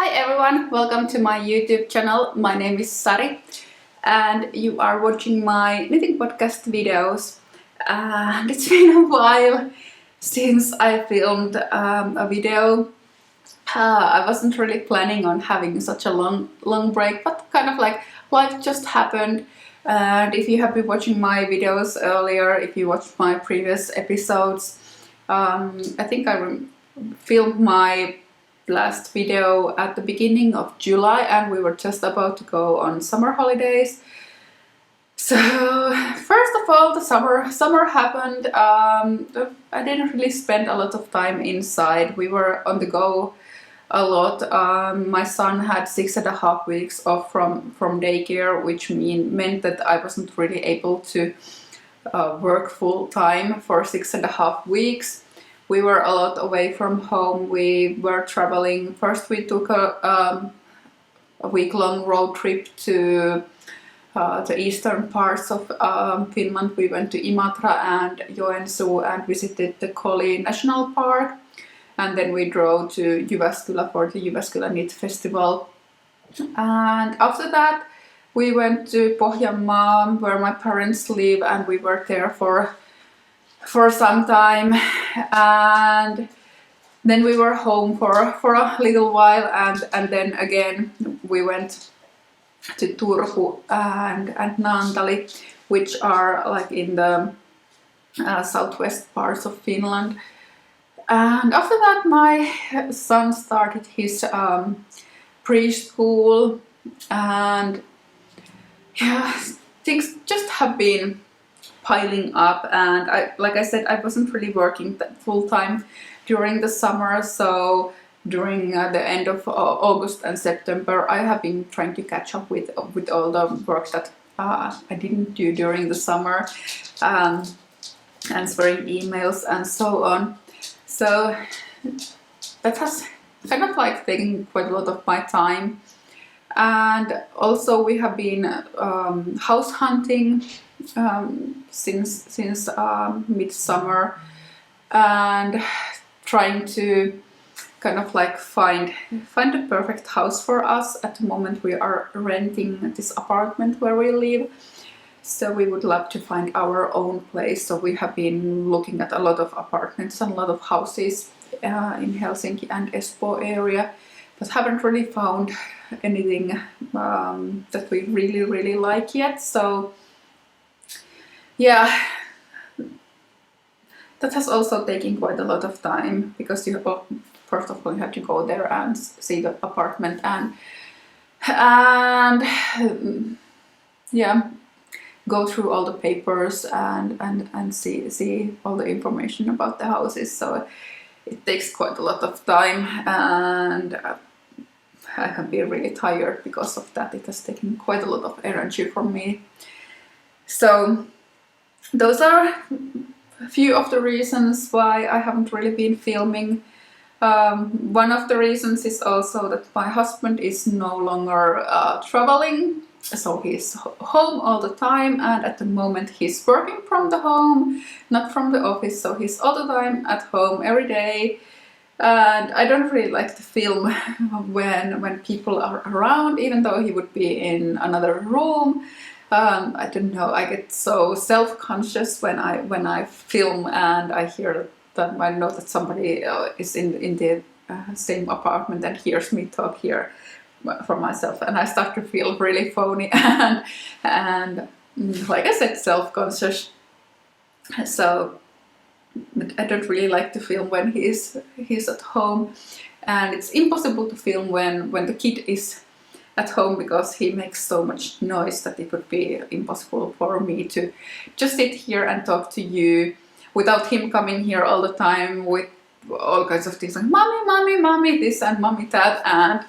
Hi everyone, welcome to my YouTube channel. My name is Sari and you are watching my knitting podcast videos. And it's been a while since I filmed a video. I wasn't really planning on having such a long break, but kind of like life just happened. And if you have been watching my videos earlier, if you watched my previous episodes, I think I filmed my last video at the beginning of July and we were just about to go on summer holidays. So first of all, the summer happened. I didn't really spend a lot of time inside. We were on the go a lot. My son had 6.5 weeks off from daycare, which meant that I wasn't really able to work full time for 6.5 weeks. We were a lot away from home. We were traveling. First we took a week-long road trip to the eastern parts of Finland. We went to Imatra and Joensuu and visited the Koli National Park. And then we drove to Jyväskylä for the Jyväskylä Knit Festival. And after that we went to Pohjanmaa, where my parents live, and we were there for some time, and then we were home for a little while, and then again we went to Turku and Naantali, which are like in the southwest parts of Finland. And after that my son started his preschool, and yeah, things just have been piling up, and like I said, I wasn't really working full time during the summer, so during the end of August and September I have been trying to catch up with all the work that I didn't do during the summer, answering emails and so on. So that has kind of like taken quite a lot of my time. And also we have been house hunting since midsummer, and trying to kind of like find the perfect house for us. At the moment we are renting this apartment where we live, so we would love to find our own place. So we have been looking at a lot of apartments and a lot of houses in Helsinki and Espoo area, but haven't really found anything that we really like yet. So yeah, that has also taken quite a lot of time, because you first of all you have to go there and see the apartment and yeah, go through all the papers and see all the information about the houses. So it takes quite a lot of time, and I have been really tired because of that. It has taken quite a lot of energy from me. So those are a few of the reasons why I haven't really been filming. One of the reasons is also that my husband is no longer traveling, so he's home all the time, and at the moment he's working from the home, not from the office, so he's all the time at home every day. And I don't really like to film when people are around, even though he would be in another room. I don't know, I get so self-conscious when I film and I hear that I know that somebody is in the same apartment and hears me talk here for myself, and I start to feel really phony and like I said, self-conscious. So I don't really like to film when he's at home, and it's impossible to film when the kid is at home, because he makes so much noise that it would be impossible for me to just sit here and talk to you without him coming here all the time with all kinds of things like mommy this and mommy that,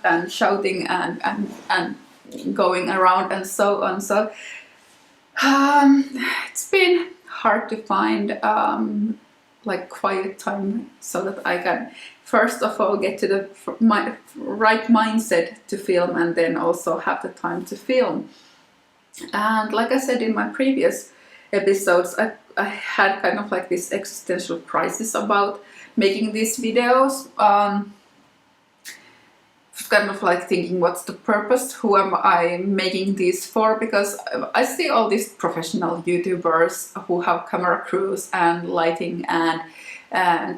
and shouting and going around and so on. So it's been hard to find like quiet time so that I can first of all get to the right mindset to film, and then also have the time to film. And like I said in my previous episodes, I had kind of like this existential crisis about making these videos. kind of like thinking, what's the purpose? Who am I making these for? Because I see all these professional YouTubers who have camera crews and lighting and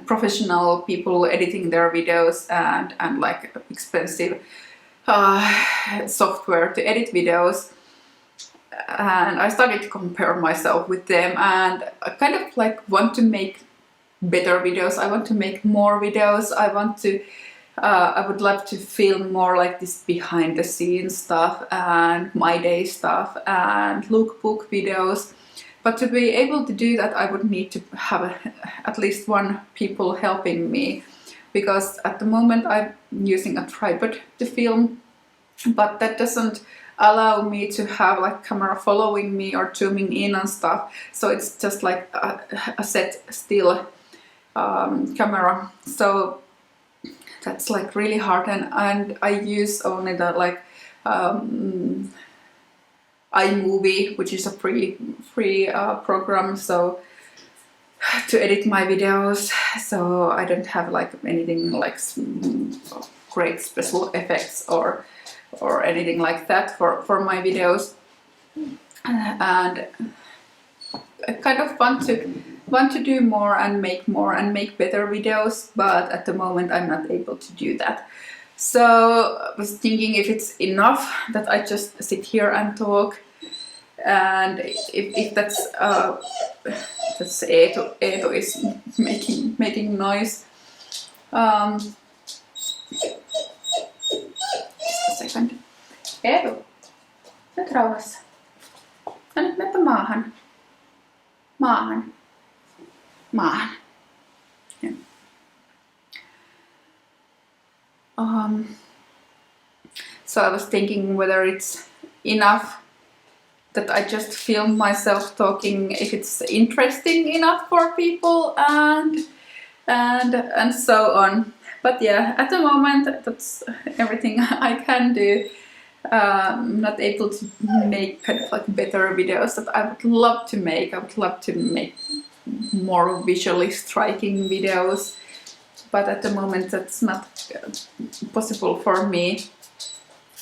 professional people editing their videos and like expensive software to edit videos. And I started to compare myself with them, and I kind of like want to make better videos. I want to make more videos. I would love to film more like this behind the scenes stuff and my day stuff and lookbook videos. But to be able to do that, I would need to have at least one people helping me, because at the moment I'm using a tripod to film, but that doesn't allow me to have like camera following me or zooming in and stuff. So it's just like a set still camera. So that's like really hard, and I use only the like iMovie, which is a free program, so to edit my videos. So I don't have like anything like great special effects or anything like that for my videos, and I kind of want to do more and make better videos, but at the moment I'm not able to do that. So I was thinking if it's enough that I just sit here and talk, and if that's Eetu is making noise. Just a second. Eetu, nyt rauhassa. No nyt meppä maahan. Maahan. Yeah. So I was thinking whether it's enough that I just film myself talking, if it's interesting enough for people and so on. But yeah, at the moment that's everything I can do. I'm not able to make kind of like better videos that I would love to make. I would love to make more visually striking videos, but at the moment that's not possible for me.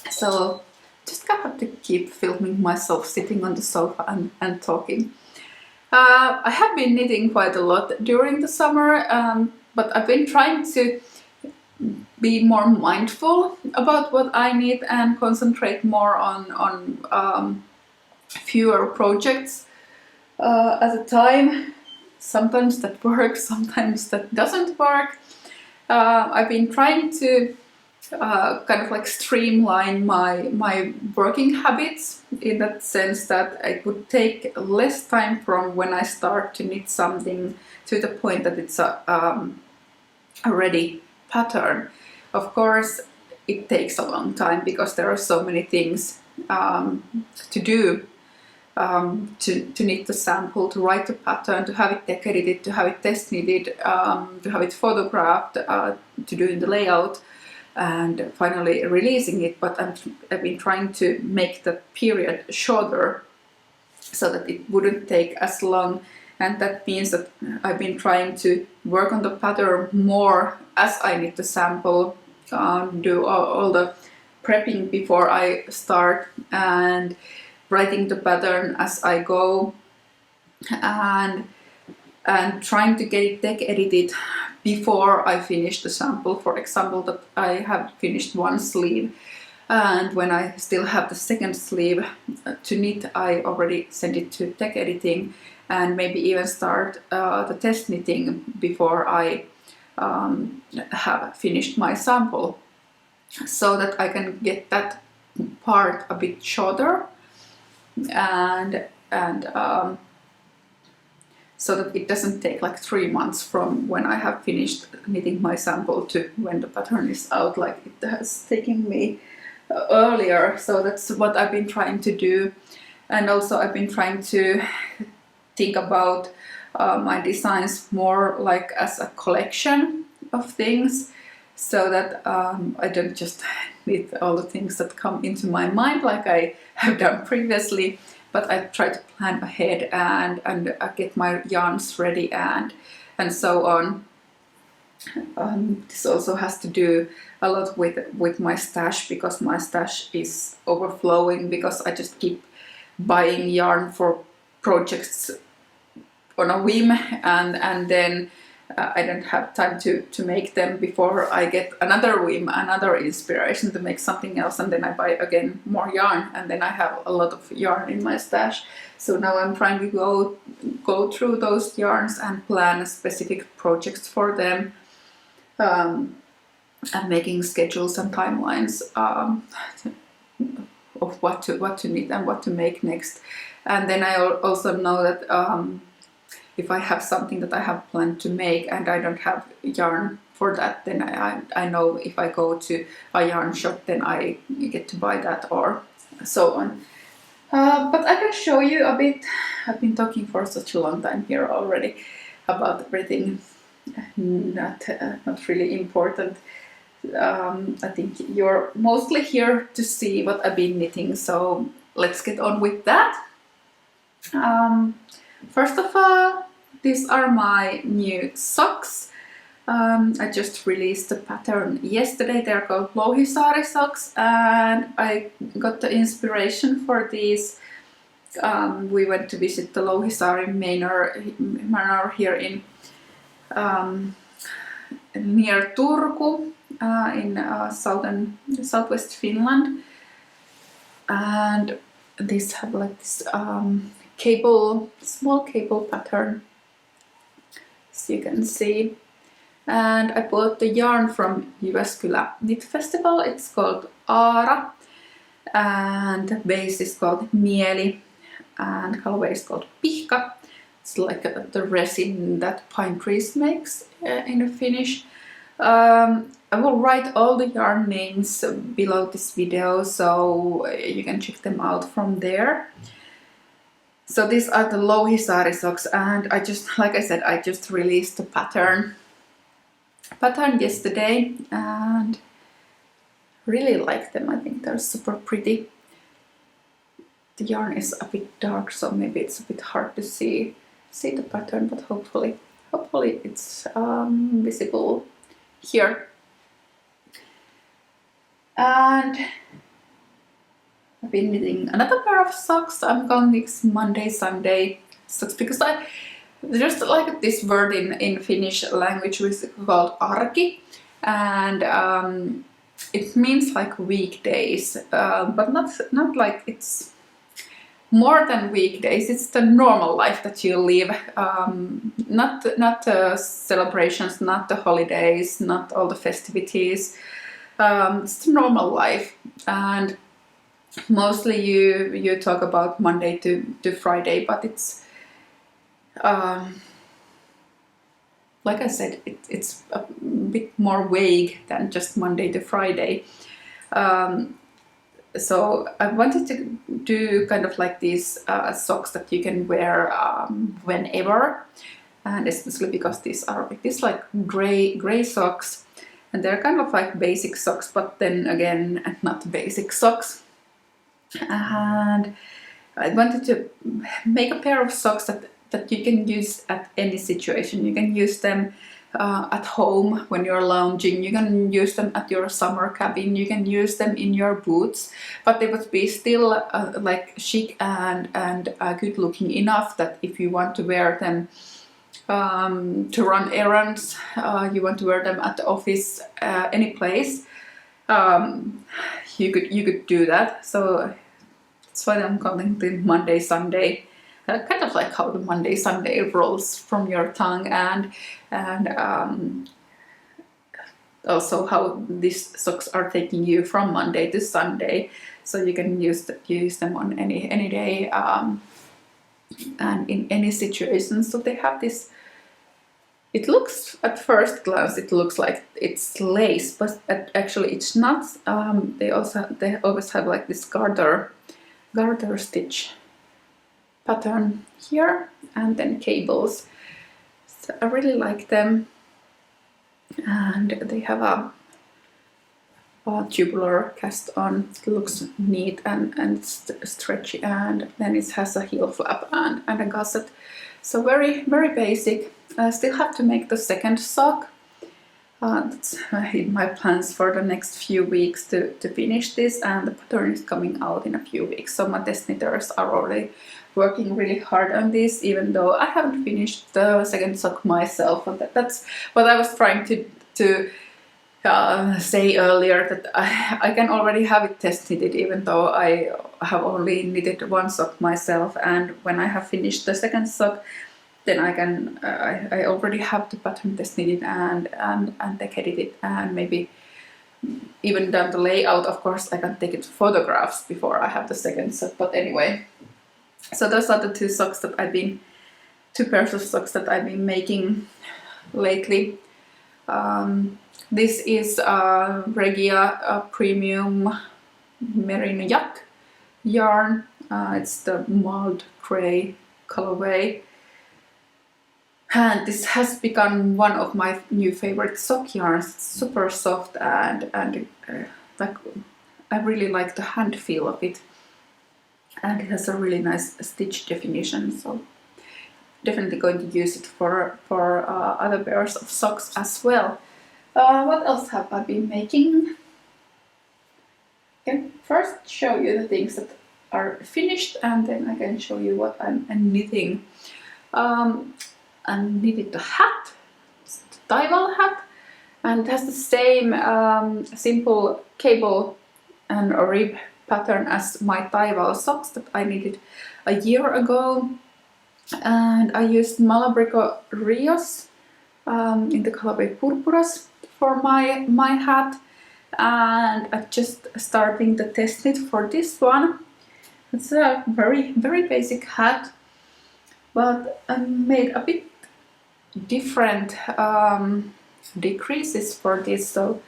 So just gonna have to keep filming myself sitting on the sofa and talking. I have been knitting quite a lot during the summer, but I've been trying to be more mindful about what I knit and concentrate more on fewer projects at a time. Sometimes that works, sometimes that doesn't work. I've been trying to kind of like streamline my working habits, in that sense that I would take less time from when I start to knit something to the point that it's a ready pattern. Of course it takes a long time because there are so many things to do, to knit the sample, to write the pattern, to have it deck edited, to have it test knitted, to have it photographed, to do the layout, and finally releasing it. But I've been trying to make the period shorter so that it wouldn't take as long, and that means that I've been trying to work on the pattern more as I knit the sample, do all the prepping before I start, and writing the pattern as I go, and trying to get it deck edited before I finish the sample. For example, that I have finished one sleeve, and when I still have the second sleeve to knit, I already send it to deck editing, and maybe even start the test knitting before I have finished my sample, so that I can get that part a bit shorter, and so that it doesn't take like 3 months from when I have finished knitting my sample to when the pattern is out, like it has taken me earlier. So that's what I've been trying to do, and also I've been trying to think about my designs more like as a collection of things, so that I don't just knit all the things that come into my mind like I have done previously, but I try to plan ahead and get my yarns ready and so on. This also has to do a lot with my stash, because my stash is overflowing because I just keep buying yarn for projects on a whim, and then I don't have time to make them before I get another whim, another inspiration to make something else, and then I buy again more yarn, and then I have a lot of yarn in my stash. So now I'm trying to go through those yarns and plan specific projects for them, and making schedules and timelines of what to knit and what to make next. And then I also know that if I have something that I have planned to make and I don't have yarn for that, then I know if I go to a yarn shop, then I get to buy that, or so on. But I can show you a bit. I've been talking for such a long time here already about everything not really important. I think you're mostly here to see what I've been knitting, so let's get on with that. First of all, these are my new socks. I just released the pattern yesterday. They're called Louhisaari socks, and I got the inspiration for these. We went to visit the Louhisaari manor here in near Turku, in southwest Finland, and these have like this small cable pattern, as you can see. And I bought the yarn from Jyväskylä Knit Festival. It's called Aara, and the base is called Mieli, and colorway is called Pihka. It's like the resin that pine trees makes in Finnish. I will write all the yarn names below this video, so you can check them out from there. So these are the Louhisaari socks, and like I said, I just released the pattern yesterday, and really like them. I think they're super pretty. The yarn is a bit dark, so maybe it's a bit hard to see the pattern, but hopefully it's visible here. And I've been knitting another pair of socks. I'm calling these Monday Sunday socks because I just like this word in Finnish language, which is called arki, and it means like weekdays, but not like it's more than weekdays. It's the normal life that you live, not celebrations, not the holidays, not all the festivities. It's the normal life, and mostly you talk about Monday to Friday, but it's like I said, it's a bit more vague than just Monday to Friday. So I wanted to do kind of like these socks that you can wear whenever, and especially because these are like gray socks, and they're kind of like basic socks, but then again not basic socks. And I wanted to make a pair of socks that you can use at any situation. You can use them at home when you're lounging, you can use them at your summer cabin, you can use them in your boots, but they would be still like chic and good looking enough that if you want to wear them to run errands, you want to wear them at the office, any place, you could do that. So that's why I'm calling them Monday Sunday. Kind of like how the Monday Sunday rolls from your tongue, and also how these socks are taking you from Monday to Sunday, so you can use them on any day and in any situation. So they have this. It looks at first glance it looks like it's lace, but actually it's not. They always have like this garter stitch pattern here, and then cables. So I really like them, and they have a tubular cast on. It looks neat and stretchy, and then it has a heel flap and a gusset. So very basic. I still have to make the second sock, That's in my plans for the next few weeks to finish this, and the pattern is coming out in a few weeks. So my test knitters are already working really hard on this, even though I haven't finished the second sock myself. And that's what I was trying to say earlier, that I can already have it test knitted, even though I have only knitted one sock myself. And when I have finished the second sock, then I can I already have the pattern test knitted and decaded it, and maybe even done the layout. Of course, I can take it photographs before I have the second sock. But anyway, so those are the two pairs of socks that I've been making lately. This is Regia premium Merino yak yarn. It's the mild grey colorway. And this has become one of my new favorite sock yarns. It's super soft and like I really like the hand feel of it, and it has a really nice stitch definition. So definitely going to use it for other pairs of socks as well. What else have I been making? I can first show you the things that are finished, and then I can show you what I'm knitting. I knitted the hat, it's the Taival hat, and it has the same simple cable and a rib pattern as my Taival socks that I knitted a year ago. And I used Malabrigo Rios in the colorway Purpuras for my hat, and I'm just starting the test knit for this one. It's a very basic hat, but I made a bit different decreases for this. So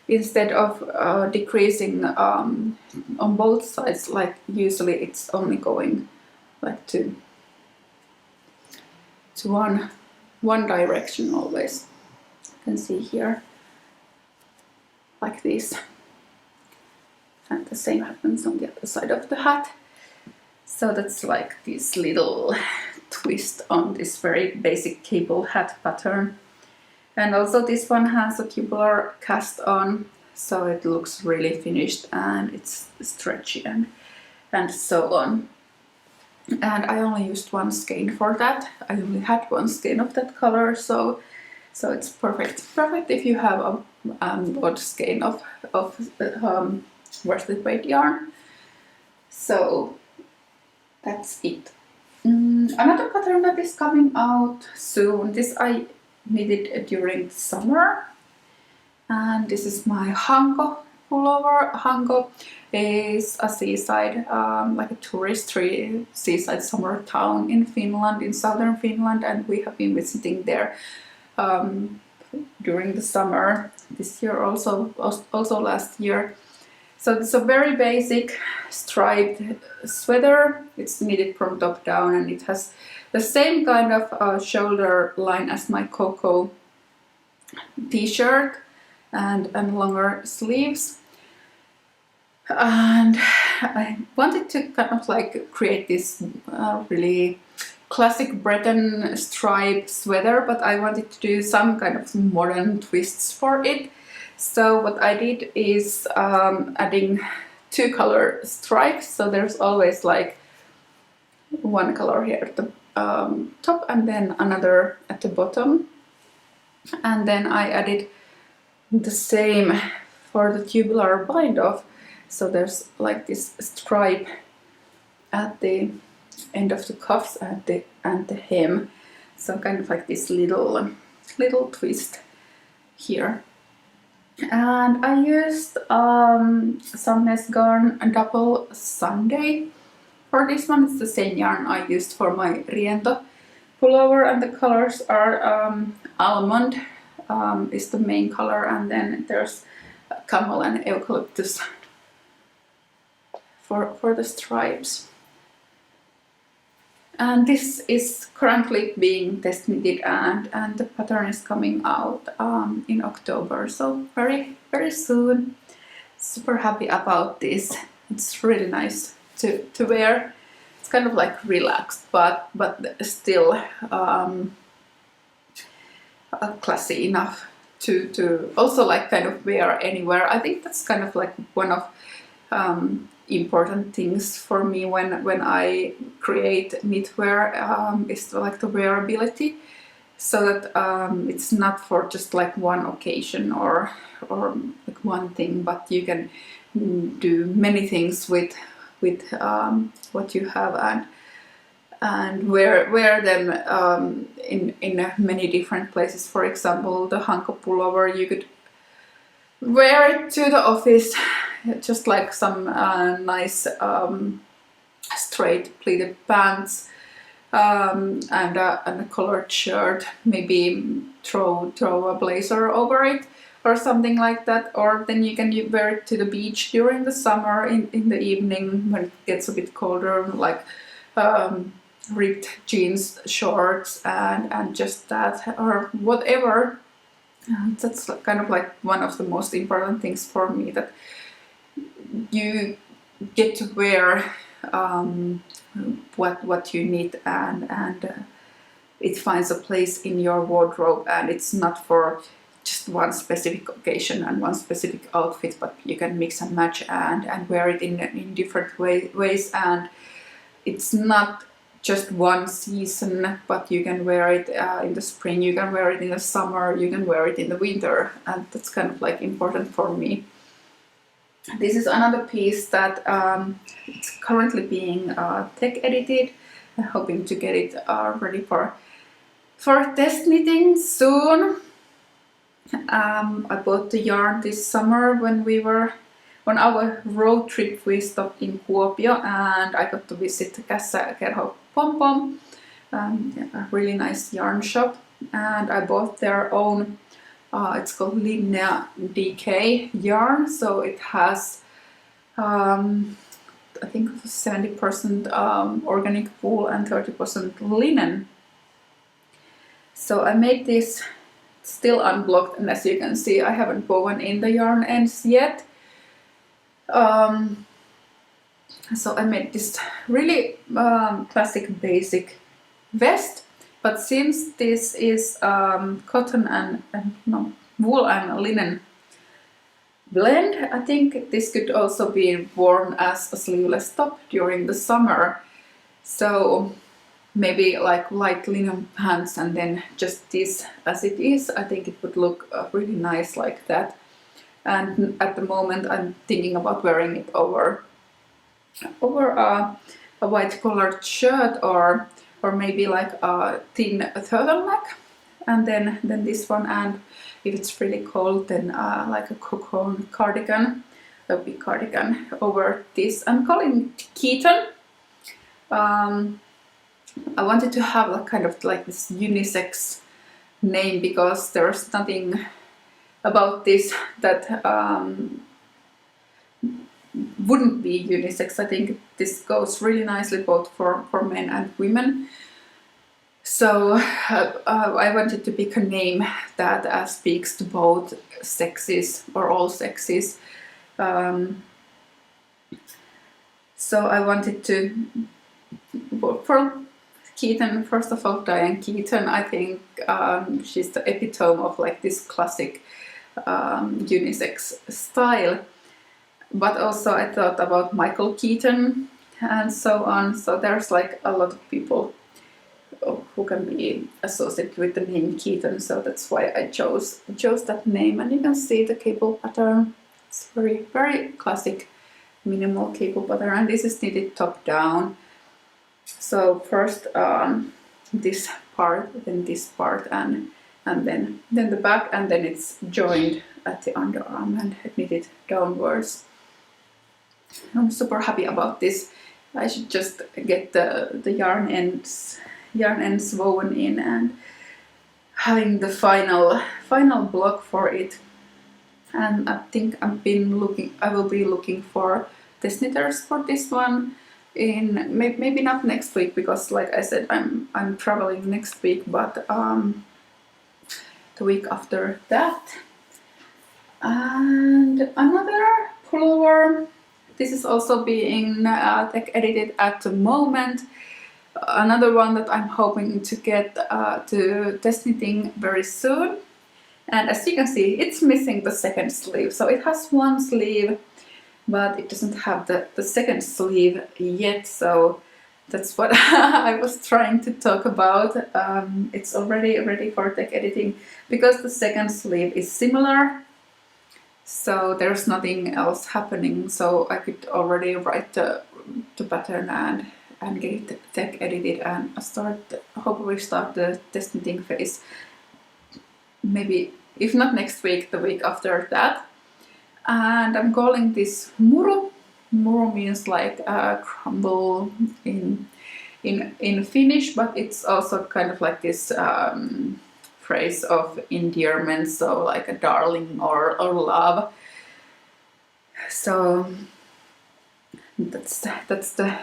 instead of decreasing on both sides, like usually it's only going like to one direction always. You can see here like this, and the same happens on the other side of the hat. So that's like this little twist on this very basic cable hat pattern. And also this one has a tubular cast on, so it looks really finished and it's stretchy and so on. And I only used one skein for that. I only had one skein of that color, so it's perfect if you have a odd skein of worsted weight yarn. So that's it. Another pattern that is coming out soon. This I knitted during summer, and this is my Hanko pullover. Hanko is a seaside, like a touristy seaside summer town in Finland, in southern Finland, and we have been visiting there during the summer this year, also last year. So it's a very basic striped sweater. It's knitted from top down, and it has the same kind of shoulder line as my Coco t-shirt and longer sleeves. And I wanted to kind of like create this really classic Breton stripe sweater, but I wanted to do some kind of modern twists for it. So what I did is adding two color stripes. So there's always like one color here at the top and then another at the bottom. And then I added the same for the tubular bind off. So there's like this stripe at the end of the cuffs and the hem. So kind of like this little twist here. And I used Sandnes Garn Double Sunday for this one. It's the same yarn I used for my Riento pullover, and the colors are Almond is the main color, and then there's Camel and Eucalyptus for the stripes. And this is currently being test knitted, and the pattern is coming out in October, so very soon. Super happy about this. It's really nice to wear. It's kind of like relaxed, but still classy enough to also like kind of wear anywhere. I think that's kind of like one of important things for me when I create knitwear, is like the wearability, so that it's not for just like one occasion or like one thing, but you can do many things with what you have and wear them in many different places. For example, the Hanko pullover, you could wear it to the office, just like some nice straight pleated pants and a colored shirt, maybe throw a blazer over it or something like that. Or then you can wear it to the beach during the summer in the evening when it gets a bit colder, like ripped jeans, shorts, and just that, or whatever. That's kind of like one of the most important things for me, that you get to wear what you need, and it finds a place in your wardrobe, and it's not for just one specific occasion and one specific outfit, but you can mix and match and wear it in different ways, and it's not just one season, but you can wear it in the spring, you can wear it in the summer, you can wear it in the winter, and that's kind of like important for me. This is another piece that it's currently being tech edited. I'm hoping to get it ready for test knitting soon. I bought the yarn this summer when we were on our road trip. We stopped in Kuopio and I got to visit Kerho Pom Pom, a really nice yarn shop, and I bought their own, it's called Linnea DK yarn, so it has I think 70% organic wool and 30% linen. So I made this still unblocked, and as you can see I haven't woven in the yarn ends yet. So I made this really classic basic vest, but since this is cotton and wool and linen blend, I think this could also be worn as a sleeveless top during the summer. So maybe like light linen pants and then just this as it is. I think it would look really nice like that. And at the moment I'm thinking about wearing it over a white collared shirt, or maybe like a thin turtleneck, and then this one, and if it's really cold then like a cocoon cardigan, a big cardigan over this. I'm calling it Keaton. I wanted to have a kind of like this unisex name because there's nothing about this that wouldn't be unisex. I think this goes really nicely both for men and women. So I wanted to pick a name that speaks to both sexes or all sexes. So I wanted to, for Keaton, first of all, Diane Keaton, I think she's the epitome of like this classic unisex style. But also I thought about Michael Keaton and so on. So there's like a lot of people who can be associated with the name Keaton. So that's why I chose that name. And you can see the cable pattern. It's very, very classic minimal cable pattern. And this is knitted top down. So first this part, then this part, and then the back, and then it's joined at the underarm and knitted downwards. I'm super happy about this. I should just get the yarn ends woven in and having the final block for it. And I think I will be looking for test knitters for this one in maybe not next week, because like I said I'm traveling next week, but the week after that. And another pullover. This is also being tech edited at the moment. Another one that I'm hoping to get to test knitting very soon And as you can see, it's missing the second sleeve. So it has one sleeve, but it doesn't have the second sleeve yet. So that's what I was trying to talk about. It's already ready for tech editing because the second sleeve is similar. So there's nothing else happening. So I could already write the pattern and get it tech edited and hopefully start the test knitting phase. Maybe, if not next week, the week after that. And I'm calling this Muru. Muru means like crumble in Finnish, but it's also kind of like this phrase of endearment, so like a darling or love. So that's the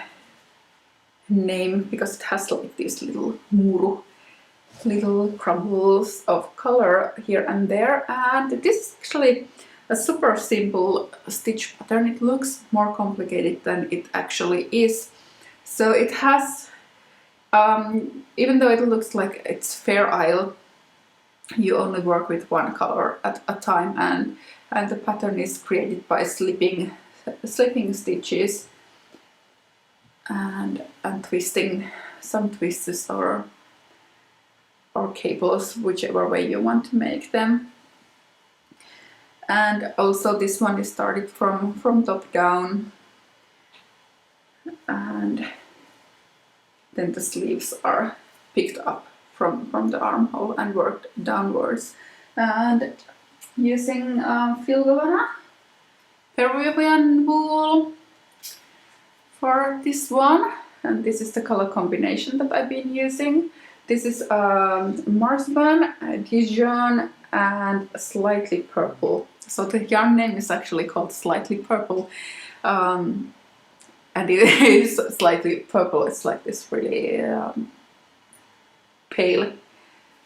name, because it has like these little Muru, little crumbles of color here and there. And this is actually a super simple stitch pattern. It looks more complicated than it actually is. So it has, even though it looks like it's Fair Isle, you only work with one color at a time, and the pattern is created by slipping stitches and twisting some twists or cables, whichever way you want to make them. And also this one is started from top down, and then the sleeves are picked up from the armhole and worked downwards. And using Filcolana Peruvian Wool for this one, and this is the color combination that I've been using. This is Marzipan, Dijon and Slightly Purple. So the yarn name is actually called Slightly Purple, and it is slightly purple. It's like this really pale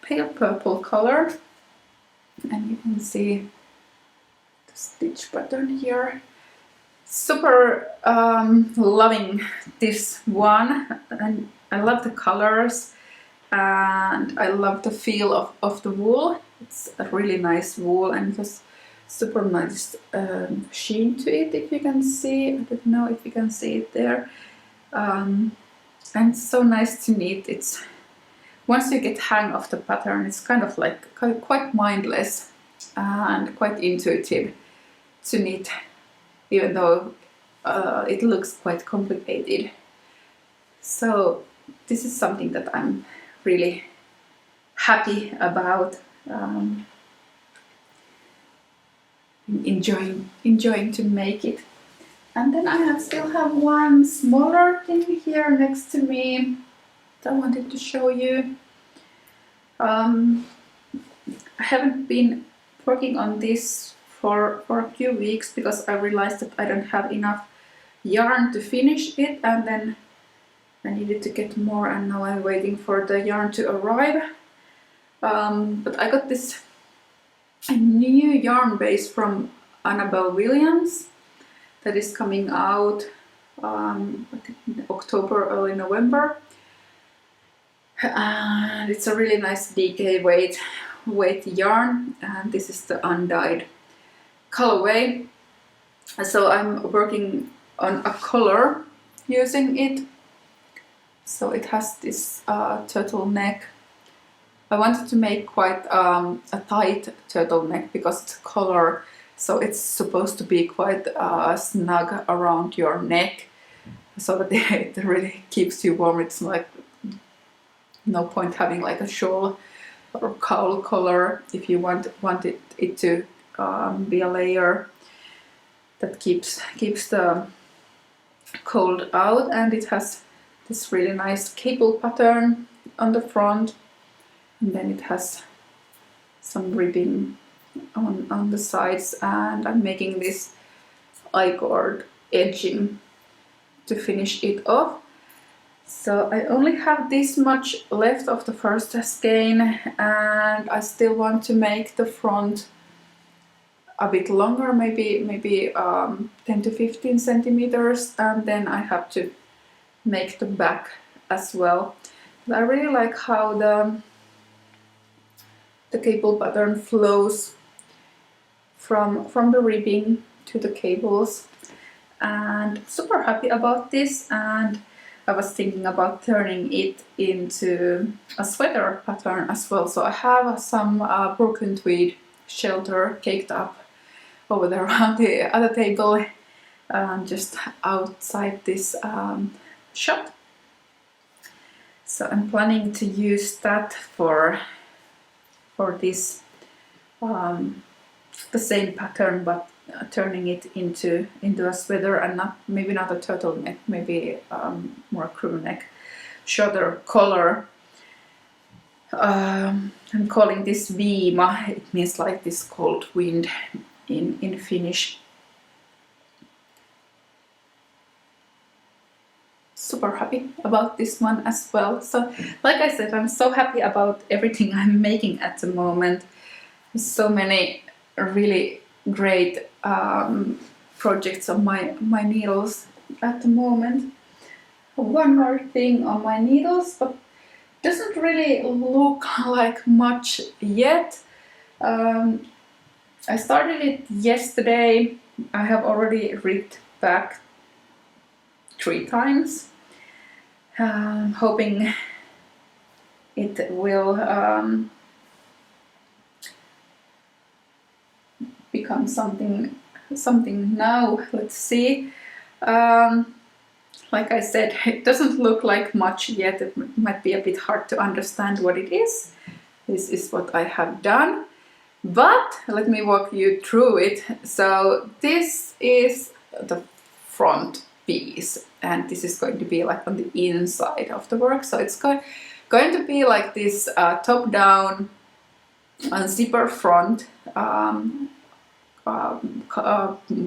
purple color, and you can see the stitch pattern here. Super loving this one, and I love the colors and I love the feel of the wool. It's a really nice wool and it has super nice sheen to it, if you can see. I don't know if you can see it there. And it's so nice to knit. It's, once you get hang of the pattern, it's kind of like quite mindless and quite intuitive to knit, even though it looks quite complicated. So this is something that I'm really happy about, enjoying to make it. And then I still have one smaller thing here next to me that I wanted to show you. I haven't been working on this for a few weeks because I realized that I don't have enough yarn to finish it, and then I needed to get more, and now I'm waiting for the yarn to arrive. But I got this new yarn base from Annabel Williams that is coming out I think in October, early November. And it's a really nice DK weight yarn, and this is the undyed colorway. So I'm working on a collar using it. So it has this turtleneck. I wanted to make quite a tight turtleneck because it's a collar, so it's supposed to be quite snug around your neck, so that it really keeps you warm. It's like no point having like a shawl or cowl collar if you want it to be a layer that keeps the cold out. And it has this really nice cable pattern on the front, and then it has some ribbing on the sides, and I'm making this I-cord edging to finish it off. So I only have this much left of the first skein, and I still want to make the front a bit longer, maybe 10 to 15 centimeters, and then I have to make the back as well. But I really like how the cable pattern flows from the ribbing to the cables, and super happy about this. And I was thinking about turning it into a sweater pattern as well. So I have some Brooklyn tweed shelter caked up over there on the other table, just outside this shop. So I'm planning to use that for this the same pattern, but turning it into a sweater, and maybe not a turtleneck, maybe more crew neck, shorter collar. I'm calling this viima. It means like this cold wind in Finnish. Super happy about this one as well. So like I said, I'm so happy about everything I'm making at the moment. So many really great projects on my needles at the moment. One more thing on my needles, but doesn't really look like much yet. I started it yesterday. I have already ripped back 3 times, hoping it will become something now. Let's see. Like I said, it doesn't look like much yet. It might be a bit hard to understand what it is. This is what I have done, but let me walk you through it. So this is the front piece, and this is going to be like on the inside of the work. So it's going to be like this top down zipper front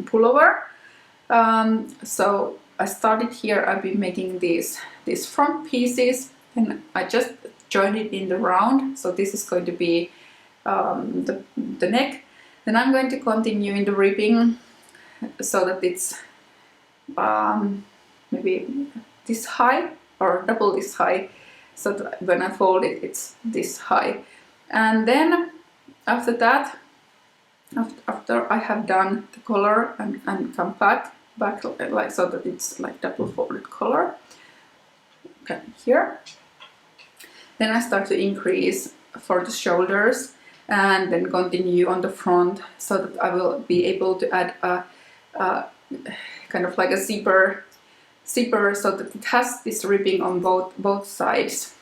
pullover. So I started here. I've been making these front pieces, and I just joined it in the round. So this is going to be the neck. Then I'm going to continue in the ribbing so that it's maybe this high or double this high, so that when I fold it, it's this high. And then after that, after I have done the collar and come back like so that it's like double folded collar, okay, here. Then I start to increase for the shoulders and then continue on the front, so that I will be able to add a kind of like a zipper, so that it has this ribbing on both sides,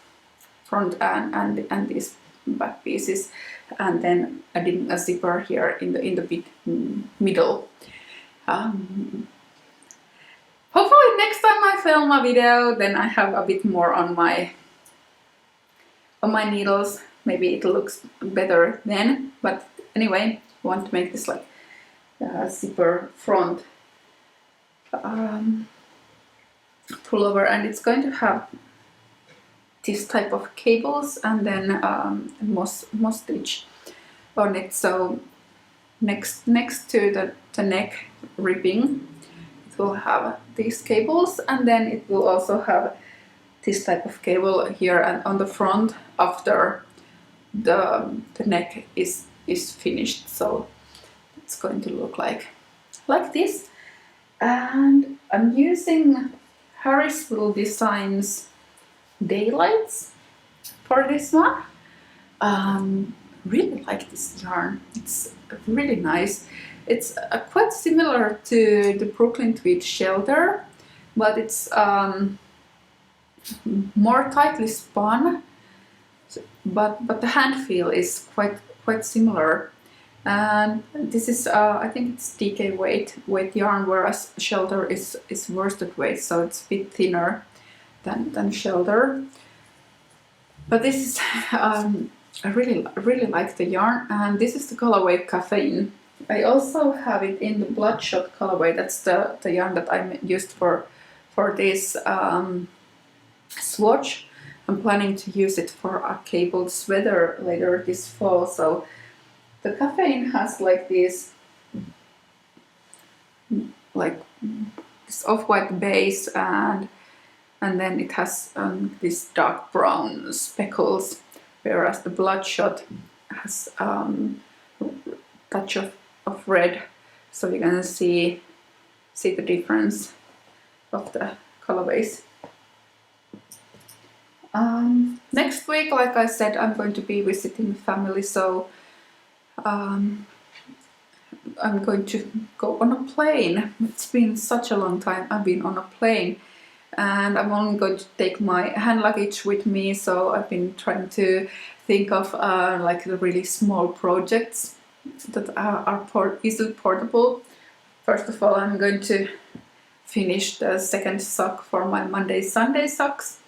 front and these back pieces, and then adding a zipper here in the middle. Hopefully next time I film a video, then I have a bit more on my needles. Maybe it looks better then. But anyway, I want to make this like zipper front pullover, and it's going to have this type of cables and then moss stitch on it. So next to the neck ribbing, it will have these cables, and then it will also have this type of cable here and on the front after the neck is finished. So it's going to look like this. And I'm using Harrisville Designs Daylights for this one. Really like this yarn. It's really nice. It's quite similar to the Brooklyn Tweed Shelter, but it's more tightly spun. But the hand feel is quite similar. And this is I think it's DK weight yarn, whereas Shelter is worsted weight, so it's a bit thinner than Shelter. But this is I really like the yarn, and this is the colorway Caffeine. I also have it in the Bloodshot colorway. That's the yarn that I used for this swatch. I'm planning to use it for a cabled sweater later this fall. So the Caffeine has like this off-white base, and then it has these dark brown speckles, whereas the Bloodshot has touch of red, so you can see the difference of the colorways. Next week, like I said, I'm going to be visiting family, so I'm going to go on a plane. It's been such a long time I've been on a plane, and I'm only going to take my hand luggage with me, so I've been trying to think of like the really small projects that are easily portable. First of all, I'm going to finish the second sock for my Monday-Sunday socks.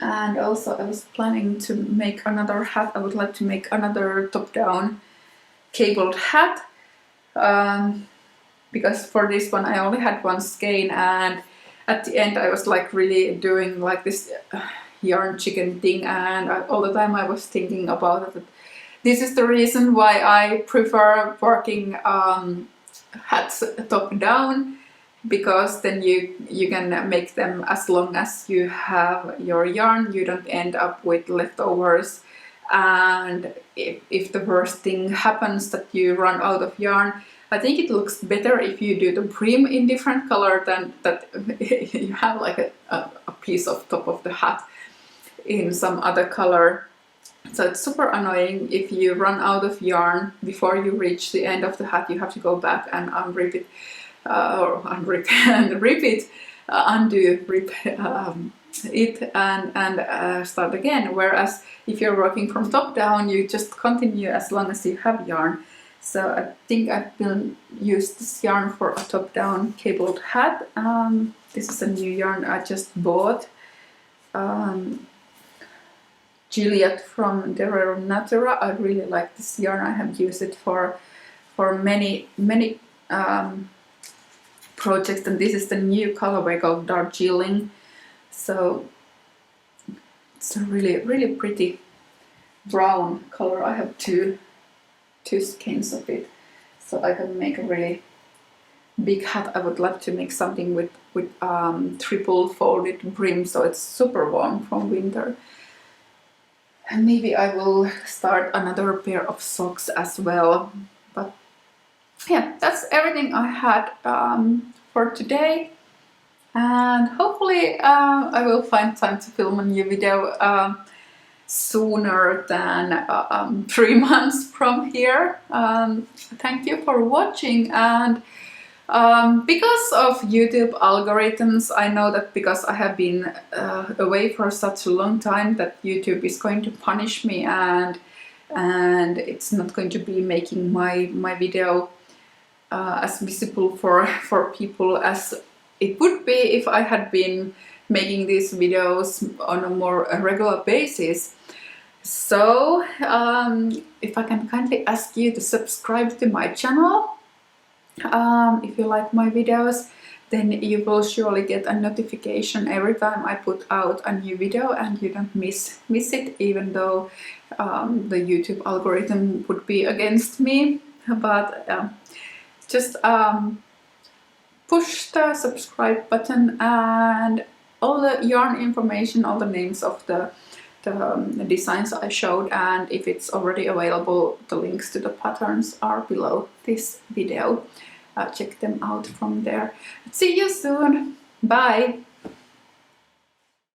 And also I was planning to make another hat. I would like to make another top-down cabled hat, because for this one I only had one skein, and at the end I was like really doing like this yarn chicken thing, and all the time I was thinking about it. This is the reason why I prefer working hats top down, because then you can make them as long as you have your yarn. You don't end up with leftovers, and if the worst thing happens that you run out of yarn, I think it looks better if you do the brim in different color than that you have like a piece of top of the hat in some other color. So it's super annoying if you run out of yarn before you reach the end of the hat. You have to go back and unrip it, or unrip and rip it, undo, rip it, and start again. Whereas if you're working from top down, you just continue as long as you have yarn. So I think I will use this yarn for a top down cabled hat. This is a new yarn I just bought. Juliet from Derero Natura. I really like this yarn. I have used it for many projects, and this is the new colorway called Darjeeling. So it's a really pretty brown color. I have two skeins of it, so I can make a really big hat. I would love to make something with triple folded brim, so it's super warm from winter. And maybe I will start another pair of socks as well. But yeah, that's everything I had for today. And hopefully I will find time to film a new video sooner than 3 months from here. Thank you for watching, and because of YouTube algorithms, I know that because I have been away for such a long time that YouTube is going to punish me, and it's not going to be making my video as visible for people as it would be if I had been making these videos on a more regular basis. So if I can kindly ask you to subscribe to my channel. If you like my videos, then you will surely get a notification every time I put out a new video, and you don't miss it, even though the YouTube algorithm would be against me. But just push the subscribe button, and all the yarn information, all the names of the designs I showed, and if it's already available, the links to the patterns are below this video. Check them out from there. See you soon. Bye.